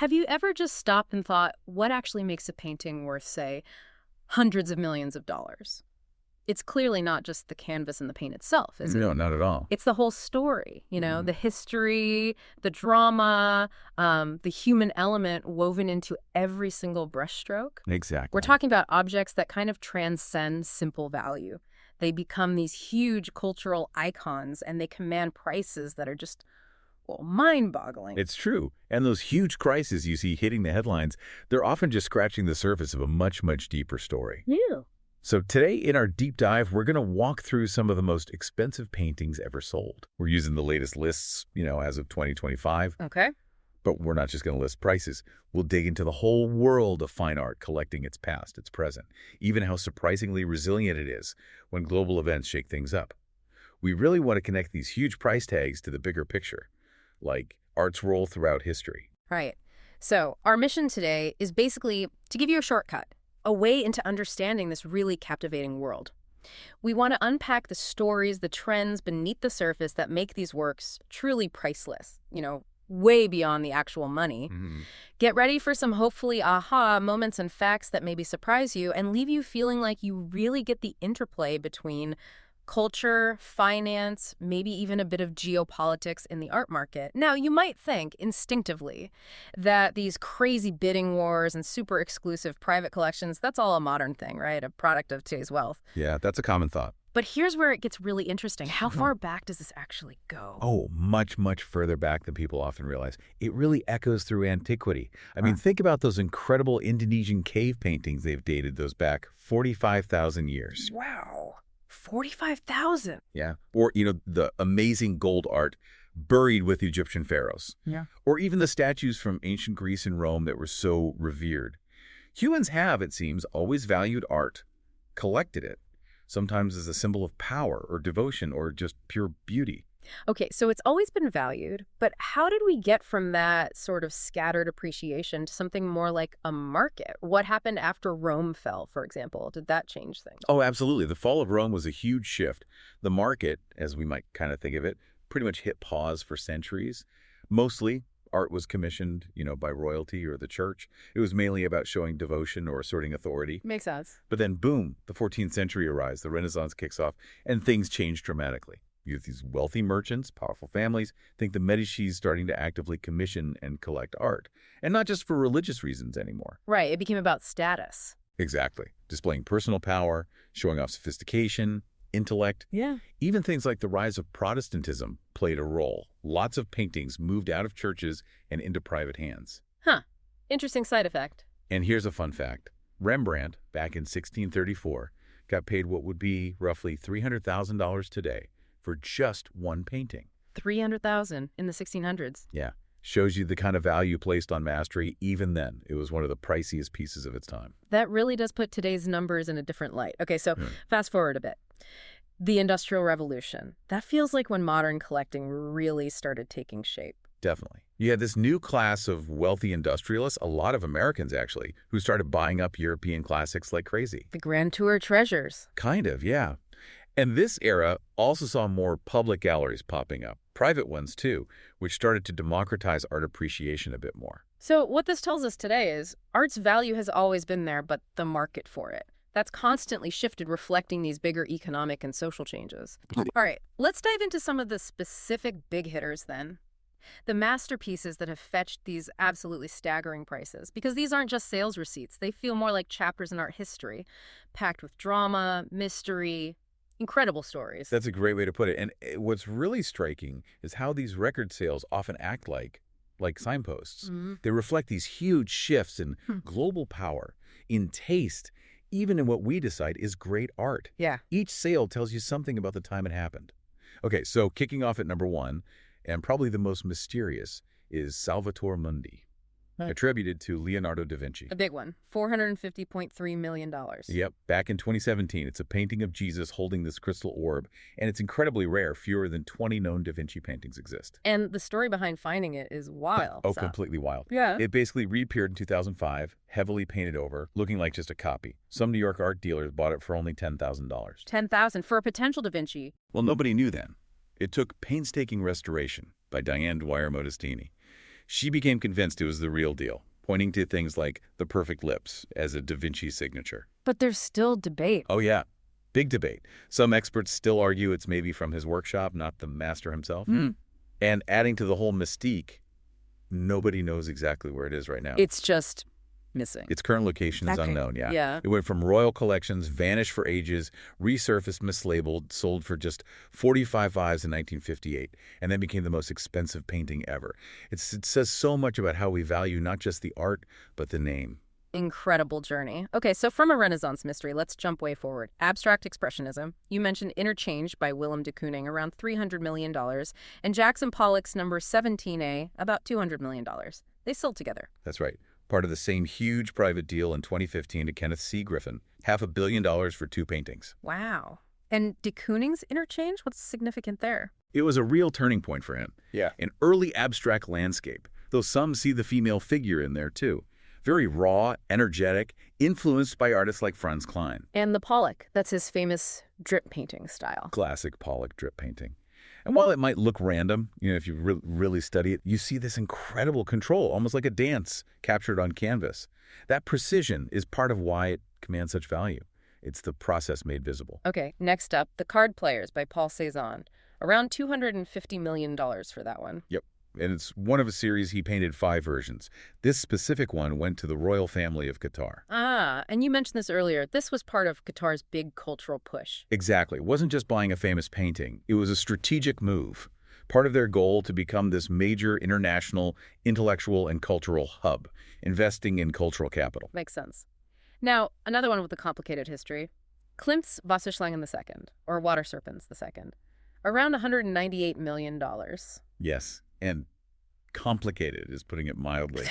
Have you ever just stopped and thought, what actually makes a painting worth, say, hundreds of millions of dollars? It's clearly not just the canvas and the paint itself, is it? No, not at all. It's the whole story, Mhm. the history, the drama, the human element woven into every single brushstroke. We're Exactly. talking about objects that kind of transcend simple value. They become these huge cultural icons, and they command prices that are just, well, mind-boggling. It's true. And those huge crises you see hitting the headlines, they're often just scratching the surface of a much, much deeper story. Yeah. So today in our deep dive, we're going to walk through some of the most expensive paintings ever sold. We're using the latest lists, as of 2025, Okay. but we're not just going to list prices. We'll dig into the whole world of fine art, collecting its past, its present, even how surprisingly resilient it is when global events shake things up. We really want to connect these huge price tags to the bigger picture, like art's role throughout history. Right. So our mission today is basically to give you a shortcut, a way into understanding this really captivating world. We want to unpack the stories, the trends beneath the surface that make these works truly priceless, way beyond the actual money. Get ready for some hopefully aha moments and facts that maybe surprise you and leave you feeling like you really get the interplay between culture, finance, maybe even a bit of geopolitics in the art market. Now, you might think instinctively that these crazy bidding wars and super exclusive private collections, that's all a modern thing, right? A product of today's wealth. Yeah, that's a common thought. But here's where it gets really interesting. How far back does this actually go? Oh, much, much further back than people often realize. It really echoes through antiquity. I mean, think about those incredible Indonesian cave paintings. They've dated those back 45,000 years. Wow. 45,000. Yeah. Or, the amazing gold art buried with Egyptian pharaohs. Yeah. Or even the statues from ancient Greece and Rome that were so revered. Humans have, it seems, always valued art, collected it, sometimes as a symbol of power or devotion or just pure beauty. Okay, so it's always been valued, but how did we get from that sort of scattered appreciation to something more like a market? What happened after Rome fell, for example? Did that change things? Oh, absolutely. The fall of Rome was a huge shift. The market, as we might kind of think of it, pretty much hit pause for centuries. Mostly, art was commissioned, by royalty or the church. It was mainly about showing devotion or asserting authority. Makes sense. But then, boom, the 14th century arrives, the Renaissance kicks off, and things change dramatically. You have these wealthy merchants, powerful families, think the Medici starting to actively commission and collect art. And not just for religious reasons anymore. Right, it became about status. Exactly. Displaying personal power, showing off sophistication, intellect. Yeah. Even things like the rise of Protestantism played a role. Lots of paintings moved out of churches and into private hands. Huh. Interesting side effect. And here's a fun fact. Rembrandt, back in 1634, got paid what would be roughly $300,000 today for just one painting. 300,000 in the 1600s. Yeah. Shows you the kind of value placed on mastery. Even then, it was one of the priciest pieces of its time. That really does put today's numbers in a different light. Okay, so fast forward a bit. The Industrial Revolution. That feels like when modern collecting really started taking shape. Definitely. You had this new class of wealthy industrialists, a lot of Americans actually, who started buying up European classics like crazy. The Grand Tour treasures. Kind of, yeah. And this era also saw more public galleries popping up, private ones too, which started to democratize art appreciation a bit more. So what this tells us today is art's value has always been there, but the market for it. That's constantly shifted, reflecting these bigger economic and social changes. All right, let's dive into some of the specific big hitters then. The masterpieces that have fetched these absolutely staggering prices, because these aren't just sales receipts. They feel more like chapters in art history, packed with drama, mystery, incredible stories. That's a great way to put it. And what's really striking is how these record sales often act like signposts. They reflect these huge shifts in global power, in taste, even in what we decide is great art. Yeah. Each sale tells you something about the time it happened. Okay, so kicking off at number one, and probably the most mysterious, is Salvator Mundi, attributed to Leonardo da Vinci. A big one, $450.3 million. Yep, back in 2017, it's a painting of Jesus holding this crystal orb, and it's incredibly rare. Fewer than 20 known da Vinci paintings exist. And the story behind finding it is wild. Oh, completely wild. Yeah. It basically reappeared in 2005, heavily painted over, looking like just a copy. Some New York art dealers bought it for only $10,000. $10,000 for a potential da Vinci. Well, nobody knew then. It took painstaking restoration by Diane Dwyer Modestini. She became convinced it was the real deal, pointing to things like the perfect lips as a Da Vinci signature. But there's still debate. Oh, yeah. Big debate. Some experts still argue it's maybe from his workshop, not the master himself. And adding to the whole mystique, nobody knows exactly where it is right now. It's just missing. Its current location is Exactly. unknown, yeah. Yeah. It went from royal collections, vanished for ages, resurfaced mislabeled, sold for just 45 fives in 1958, and then became the most expensive painting ever. It says so much about how we value not just the art, but the name. Incredible journey. Okay, so from a Renaissance mystery, let's jump way forward. Abstract Expressionism. You mentioned Interchange by Willem de Kooning, around $300 million, and Jackson Pollock's number 17A, about $200 million. They sold together. That's right. Part of the same huge private deal in 2015 to Kenneth C. Griffin. $500 million for 2 paintings. Wow. And de Kooning's Interchange? What's significant there? It was a real turning point for him. Yeah. An early abstract landscape, though some see the female figure in there too. Very raw, energetic, influenced by artists like Franz Klein. And the Pollock. That's his famous drip painting style. Classic Pollock drip painting. And while it might look random, if you really study it, you see this incredible control, almost like a dance captured on canvas. That precision is part of why it commands such value. It's the process made visible. Okay, next up, The Card Players by Paul Cézanne. Around $250 million for that one. Yep. And it's one of a series he painted 5 versions. This specific one went to the royal family of Qatar. Ah, and you mentioned this earlier. This was part of Qatar's big cultural push. Exactly. It wasn't just buying a famous painting. It was a strategic move. Part of their goal to become this major international intellectual and cultural hub, investing in cultural capital. Makes sense. Now, another one with a complicated history. Klimt's Wasserschlangen II, or Water Serpents II. Around $198 million. Yes, and complicated is putting it mildly.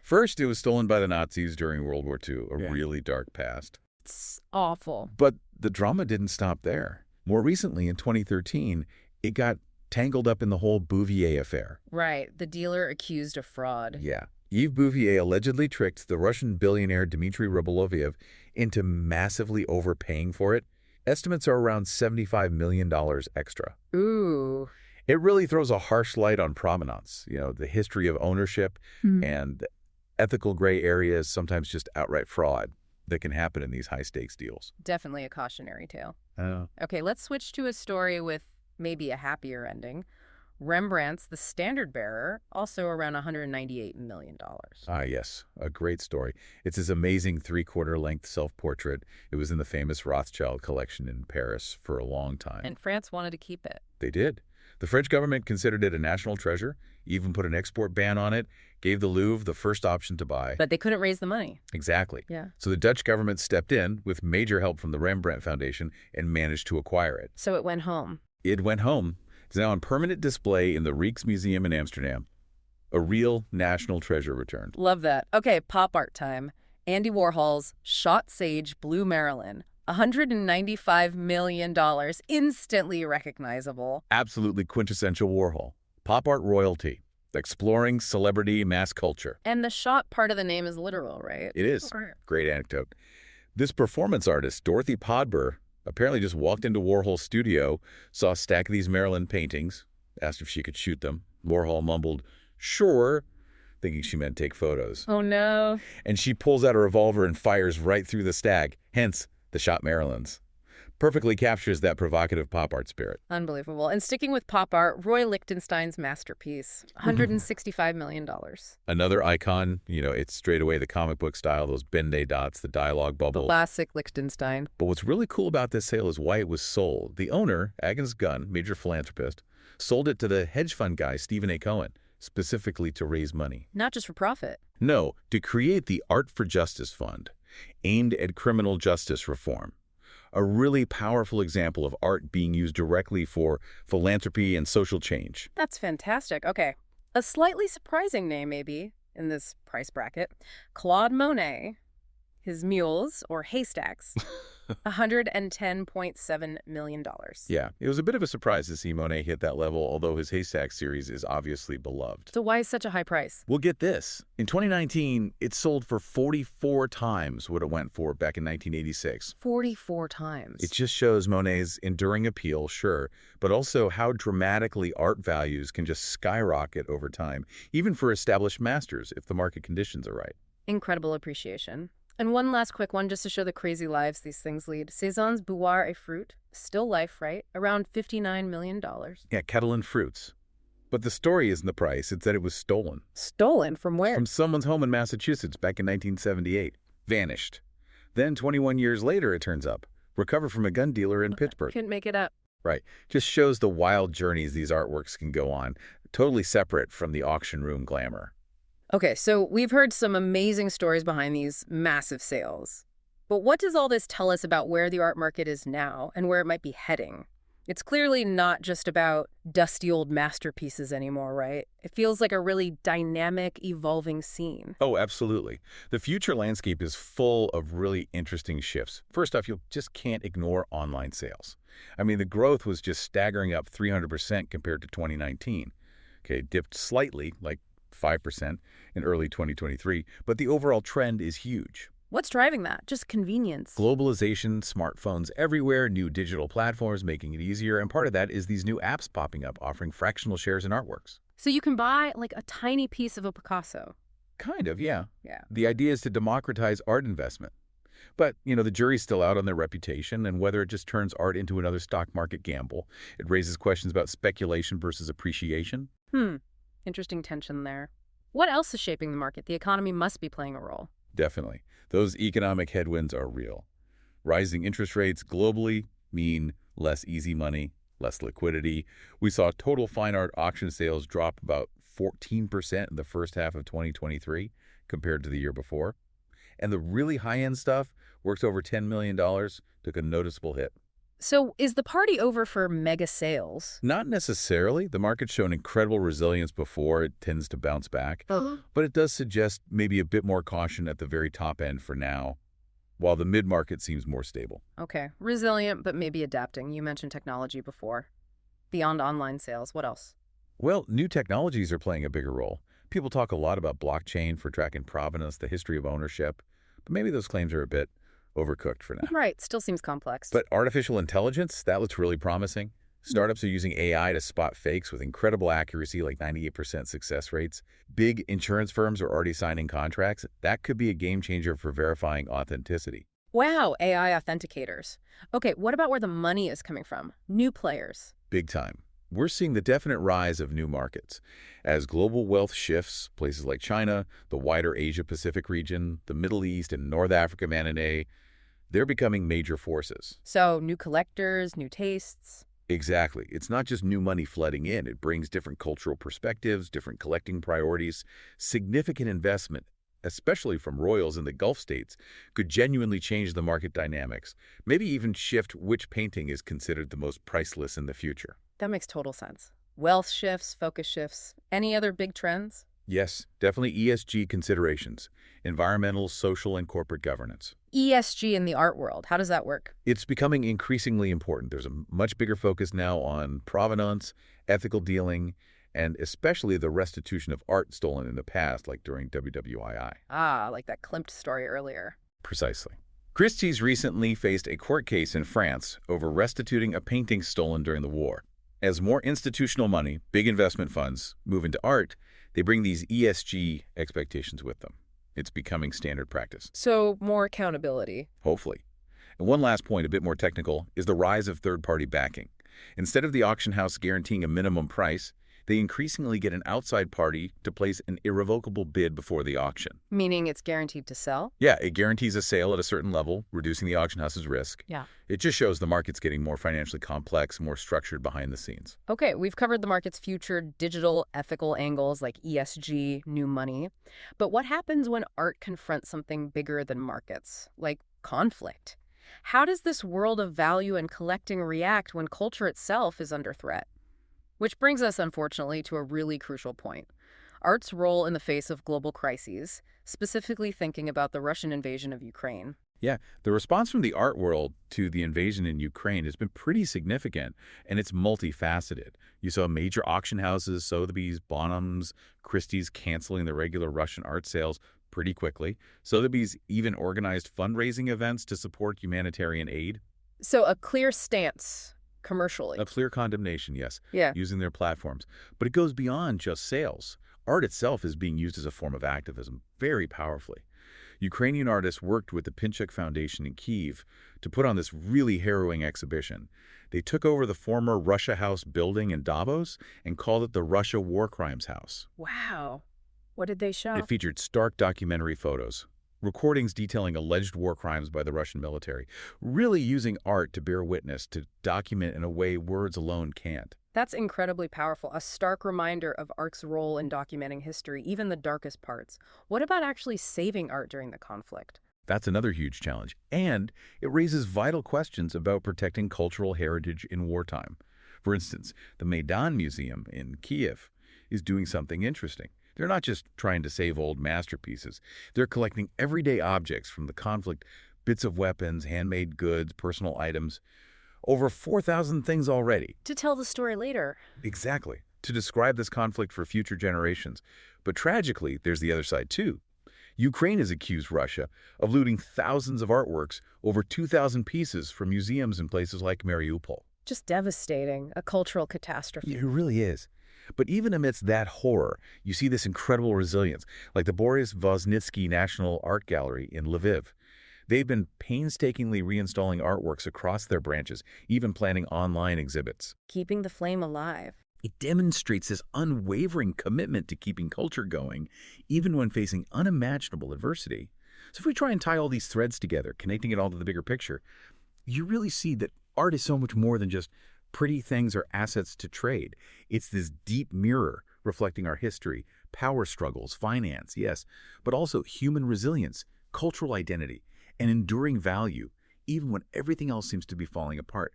First, it was stolen by the Nazis during World War II, a really dark past. It's awful. But the drama didn't stop there. More recently, in 2013, it got tangled up in the whole Bouvier affair. Right, the dealer accused of fraud. Yeah. Yves Bouvier allegedly tricked the Russian billionaire Dmitry Rybolovlev into massively overpaying for it. Estimates are around $75 million extra. Ooh. It really throws a harsh light on provenance, the history of ownership and ethical gray areas, sometimes just outright fraud that can happen in these high-stakes deals. Definitely a cautionary tale. Oh. Okay, let's switch to a story with maybe a happier ending. Rembrandt's The Standard Bearer, also around $198 million. Ah, yes. A great story. It's his amazing 3/4-length self-portrait. It was in the famous Rothschild collection in Paris for a long time. And France wanted to keep it. They did. The French government considered it a national treasure, even put an export ban on it, gave the Louvre the first option to buy. But they couldn't raise the money. Exactly. Yeah. So the Dutch government stepped in with major help from the Rembrandt Foundation and managed to acquire it. So it went home. It went home. It's now on permanent display in the Rijksmuseum in Amsterdam. A real national treasure returned. Love that. Okay, pop art time. Andy Warhol's Shot Sage Blue Marilyn. $195 million. Instantly recognizable. Absolutely quintessential Warhol. Pop art royalty. Exploring celebrity mass culture. And the shot part of the name is literal, right? It is. Great anecdote. This performance artist, Dorothy Podber, apparently just walked into Warhol's studio, saw a stack of these Marilyn paintings, asked if she could shoot them. Warhol mumbled, "Sure," thinking she meant take photos. Oh, no. And she pulls out a revolver and fires right through the stack, hence the shot Marilyns. Perfectly captures that provocative pop art spirit. Unbelievable. And sticking with pop art, Roy Lichtenstein's masterpiece, $165 million. Another icon, it's straight away the comic book style, those Ben-Day dots, the dialogue bubble. Classic Lichtenstein. But what's really cool about this sale is why it was sold. The owner, Agnes Gunn, major philanthropist, sold it to the hedge fund guy, Stephen A. Cohen, specifically to raise money. Not just for profit. No, to create the Art for Justice Fund, aimed at criminal justice reform. A really powerful example of art being used directly for philanthropy and social change. That's fantastic. Okay. A slightly surprising name, maybe, in this price bracket. Claude Monet. His mules, or haystacks. $110.7 million. Yeah, it was a bit of a surprise to see Monet hit that level, although his Haystack series is obviously beloved. So why is such a high price? We'll get this. In 2019, it sold for 44 times what it went for back in 1986. 44 times. It just shows Monet's enduring appeal, sure, but also how dramatically art values can just skyrocket over time, even for established masters if the market conditions are right. Incredible appreciation. And one last quick one just to show the crazy lives these things lead. Cézanne's Boire et Fruit, still life, right? Around $59 million. Yeah, Kettle and Fruits. But the story isn't the price, it's that it was stolen. Stolen from where? From someone's home in Massachusetts back in 1978. Vanished. Then 21 years later, it turns up. Recovered from a gun dealer in Pittsburgh. Couldn't make it up. Right. Just shows the wild journeys these artworks can go on, totally separate from the auction room glamour. Okay, so we've heard some amazing stories behind these massive sales. But what does all this tell us about where the art market is now and where it might be heading? It's clearly not just about dusty old masterpieces anymore, right? It feels like a really dynamic, evolving scene. Oh, absolutely. The future landscape is full of really interesting shifts. First off, you just can't ignore online sales. I mean, the growth was just staggering up 300% compared to 2019. Okay, dipped slightly, like 5% in early 2023, but the overall trend is huge. What's driving that? Just convenience. Globalization, smartphones everywhere, new digital platforms making it easier, and part of that is these new apps popping up offering fractional shares in artworks. So you can buy like a tiny piece of a Picasso. Kind of, yeah. Yeah. The idea is to democratize art investment. But, the jury's still out on their reputation and whether it just turns art into another stock market gamble. It raises questions about speculation versus appreciation. Interesting tension there. What else is shaping the market? The economy must be playing a role. Definitely. Those economic headwinds are real. Rising interest rates globally mean less easy money, less liquidity. We saw total fine art auction sales drop about 14% in the first half of 2023 compared to the year before. And the really high-end stuff, worth over $10 million, took a noticeable hit. So is the party over for mega sales? Not necessarily. The market's shown incredible resilience before. It tends to bounce back. But it does suggest maybe a bit more caution at the very top end for now, while the mid-market seems more stable. Okay, resilient, but maybe adapting. You mentioned technology before. Beyond online sales, what else? Well, new technologies are playing a bigger role. People talk a lot about blockchain for tracking provenance, the history of ownership, but maybe those claims are a bit overcooked for now. Right, still seems complex. But artificial intelligence, that looks really promising. Startups are using AI to spot fakes with incredible accuracy, like 98% success rates. Big insurance firms are already signing contracts. That could be a game changer for verifying authenticity. Wow, AI authenticators. Okay, what about where the money is coming from? New players. Big time. We're seeing the definite rise of new markets. As global wealth shifts, places like China, the wider Asia-Pacific region, the Middle East, and North Africa, they're becoming major forces. So, new collectors, new tastes. Exactly. It's not just new money flooding in. It brings different cultural perspectives, different collecting priorities. Significant investment, especially from royals in the Gulf states, could genuinely change the market dynamics, maybe even shift which painting is considered the most priceless in the future. That makes total sense. Wealth shifts, focus shifts. Any other big trends? Yes, definitely ESG considerations, environmental, social, and corporate governance. ESG in the art world, how does that work? It's becoming increasingly important. There's a much bigger focus now on provenance, ethical dealing, and especially the restitution of art stolen in the past, like during WWII. Ah, like that Klimt story earlier. Precisely. Christie's recently faced a court case in France over restituting a painting stolen during the war. As more institutional money, big investment funds, move into art, they bring these ESG expectations with them. It's becoming standard practice. So, more accountability. Hopefully. And one last point, a bit more technical, is the rise of third-party backing. Instead of the auction house guaranteeing a minimum price, they increasingly get an outside party to place an irrevocable bid before the auction. Meaning it's guaranteed to sell? Yeah, it guarantees a sale at a certain level, reducing the auction house's risk. Yeah. It just shows the market's getting more financially complex, more structured behind the scenes. Okay, we've covered the market's future digital, ethical angles like ESG, new money. But what happens when art confronts something bigger than markets, like conflict? How does this world of value and collecting react when culture itself is under threat? Which brings us, unfortunately, to a really crucial point. Art's role in the face of global crises, specifically thinking about the Russian invasion of Ukraine. Yeah, the response from the art world to the invasion in Ukraine has been pretty significant, and it's multifaceted. You saw major auction houses, Sotheby's, Bonhams, Christie's canceling the regular Russian art sales pretty quickly. Sotheby's even organized fundraising events to support humanitarian aid. So a clear stance A commercially. clear condemnation, yes, Yeah. using their platforms. But it goes beyond just sales. Art itself is being used as a form of activism very powerfully. Ukrainian artists worked with the Pinchuk Foundation in Kyiv to put on this really harrowing exhibition. They took over the former Russia House building in Davos and called it the Russia War Crimes House. Wow. What did they It show? featured stark documentary photos, recordings detailing alleged war crimes by the Russian military, really using art to bear witness, to document in a way words alone can't. That's incredibly powerful, a stark reminder of art's role in documenting history, even the darkest parts. What about actually saving art during the conflict? That's another huge challenge. And it raises vital questions about protecting cultural heritage in wartime. For instance, the Maidan Museum in Kiev is doing something interesting. They're not just trying to save old masterpieces. They're collecting everyday objects from the conflict, bits of weapons, handmade goods, personal items. Over 4,000 things already. To tell the story later. Exactly. To describe this conflict for future generations. But tragically, there's the other side too. Ukraine has accused Russia of looting thousands of artworks, over 2,000 pieces from museums in places like Mariupol. Just devastating, a cultural It catastrophe. really is. But even amidst that horror, you see this incredible resilience, like the Boris Vosnitsky National Art Gallery in Lviv. They've been painstakingly reinstalling artworks across their branches, even planning online exhibits. Keeping the flame alive. It demonstrates this unwavering commitment to keeping culture going, even when facing unimaginable adversity. So if we try and tie all these threads together, connecting it all to the bigger picture, you really see that art is so much more than just pretty things or assets to trade. It's this deep mirror reflecting our history, power struggles, finance, yes, but also human resilience, cultural identity, and enduring value, even when everything else seems to be falling apart.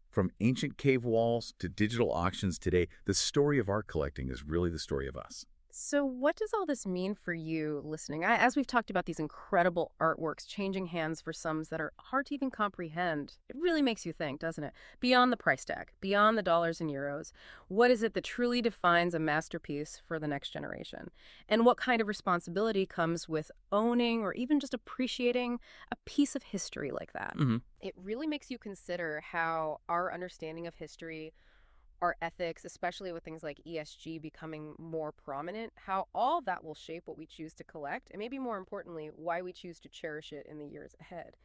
From ancient cave walls to digital auctions today, the story of art collecting is really the story of us. So what does all this mean for you listening? As we've talked about these incredible artworks changing hands for sums that are hard to even comprehend, it really makes you think, doesn't it? Beyond the price tag, beyond the dollars and euros, what is it that truly defines a masterpiece for the next generation? And what kind of responsibility comes with owning or even just appreciating a piece of history like that? It really makes you consider how our understanding of history, our ethics, especially with things like ESG becoming more prominent, how all that will shape what we choose to collect, and maybe more importantly, why we choose to cherish it in the years ahead.